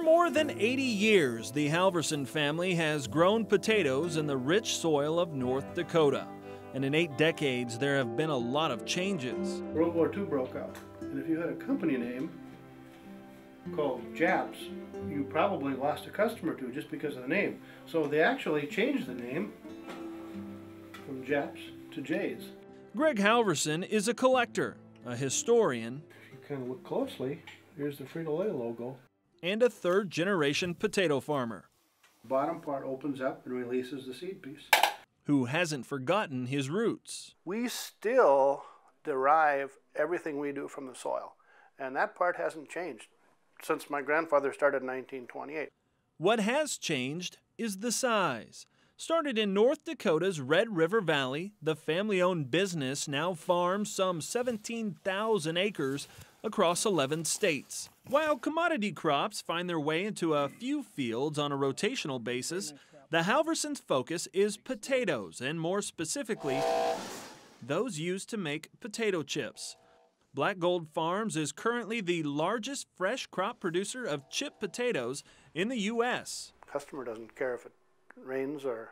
more than 80 years, the Halverson family has grown potatoes in the rich soil of North Dakota. And in 8 decades, there have been a lot of changes. World War II broke out, and if you had a company name called Japs, you probably lost a customer or two just because of the name. So they actually changed the name from Japs to Jays. Greg Halverson is a collector, a historian, If you kind of look closely, here's the Frito-Lay logo. And a third-generation potato farmer. The bottom part opens up and releases the seed piece. Who hasn't forgotten his roots. We still derive everything we do from the soil, and that part hasn't changed since my grandfather started in 1928. What has changed is the size. Started in North Dakota's Red River Valley, the family-owned business now farms some 17,000 acres across 11 states. While commodity crops find their way into a few fields on a rotational basis, the Halversons' focus is potatoes, and more specifically, those used to make potato chips. Black Gold Farms is currently the largest fresh crop producer of chip potatoes in the U.S. Customer doesn't care if it rains or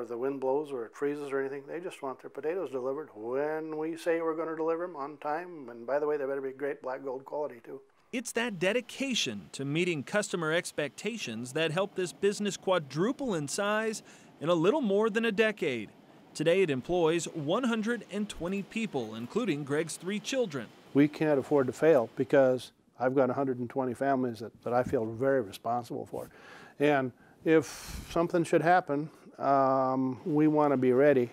the wind blows or it freezes or anything. They just want their potatoes delivered when we say we're going to deliver them on time. And by the way, they better be great Black Gold quality too. It's that dedication to meeting customer expectations that helped this business quadruple in size in a little more than a decade. Today it employs 120 people, including Greg's 3 children. We can't afford to fail because I've got 120 families that I feel very responsible for. And if something should happen, we want to be ready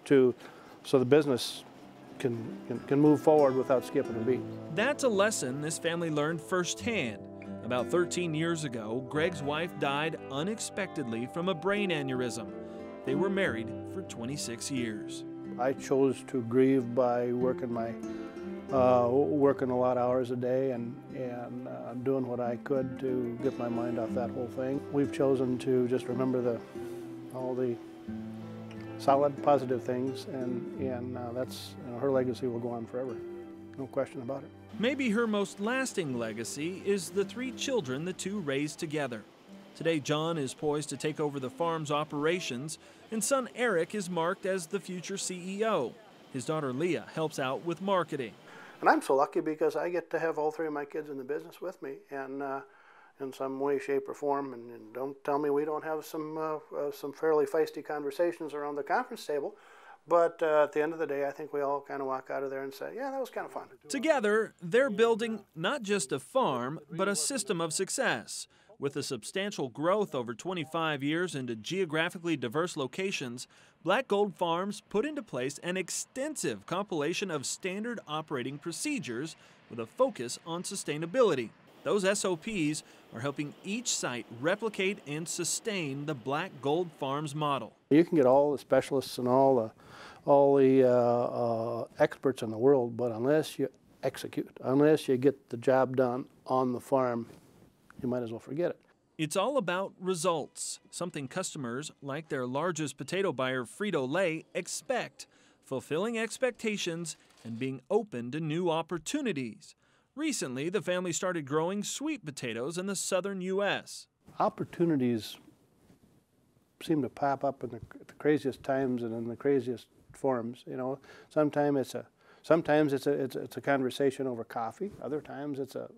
so the business can move forward without skipping a beat. That's a lesson this family learned firsthand. About 13 years ago, Greg's wife died unexpectedly from a brain aneurysm. They were married for 26 years. I chose to grieve by working a lot of hours a day and doing what I could to get my mind off that whole thing. We've chosen to just remember all the solid, positive things, and that's her legacy will go on forever. No question about it. Maybe her most lasting legacy is the 3 children the two raised together. Today, John is poised to take over the farm's operations, and son Eric is marked as the future CEO. His daughter Leah helps out with marketing. And I'm so lucky because I get to have all 3 of my kids in the business with me, and in some way, shape, or form. And don't tell me we don't have some fairly feisty conversations around the conference table. But at the end of the day, I think we all kind of walk out of there and say, yeah, that was kind of fun. Together, they're building not just a farm, but a system of success. With a substantial growth over 25 years into geographically diverse locations, Black Gold Farms put into place an extensive compilation of standard operating procedures with a focus on sustainability. Those SOPs are helping each site replicate and sustain the Black Gold Farms model. You can get all the specialists and all the experts in the world, but unless you execute, unless you get the job done on the farm, you might as well forget it. It's all about results, something customers, like their largest potato buyer, Frito-Lay, expect, fulfilling expectations and being open to new opportunities. Recently, the family started growing sweet potatoes in the southern U.S. Opportunities seem to pop up in the craziest times and in the craziest forms. You know, sometimes it's a conversation over coffee. Other times it's a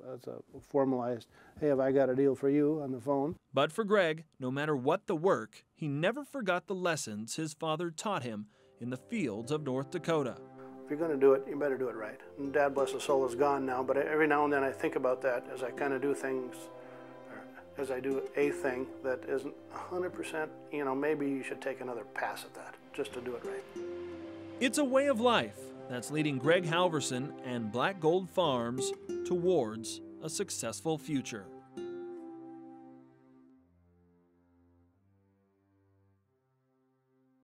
formalized, hey, have I got a deal for you on the phone? But for Greg, no matter what the work, he never forgot the lessons his father taught him in the fields of North Dakota. If you're going to do it, you better do it right. And Dad, bless his soul, is gone now, but every now and then I think about that as I kind of do things, or as I do a thing that isn't 100%, you know, maybe you should take another pass at that, just to do it right. It's a way of life that's leading Greg Halverson and Black Gold Farms towards a successful future.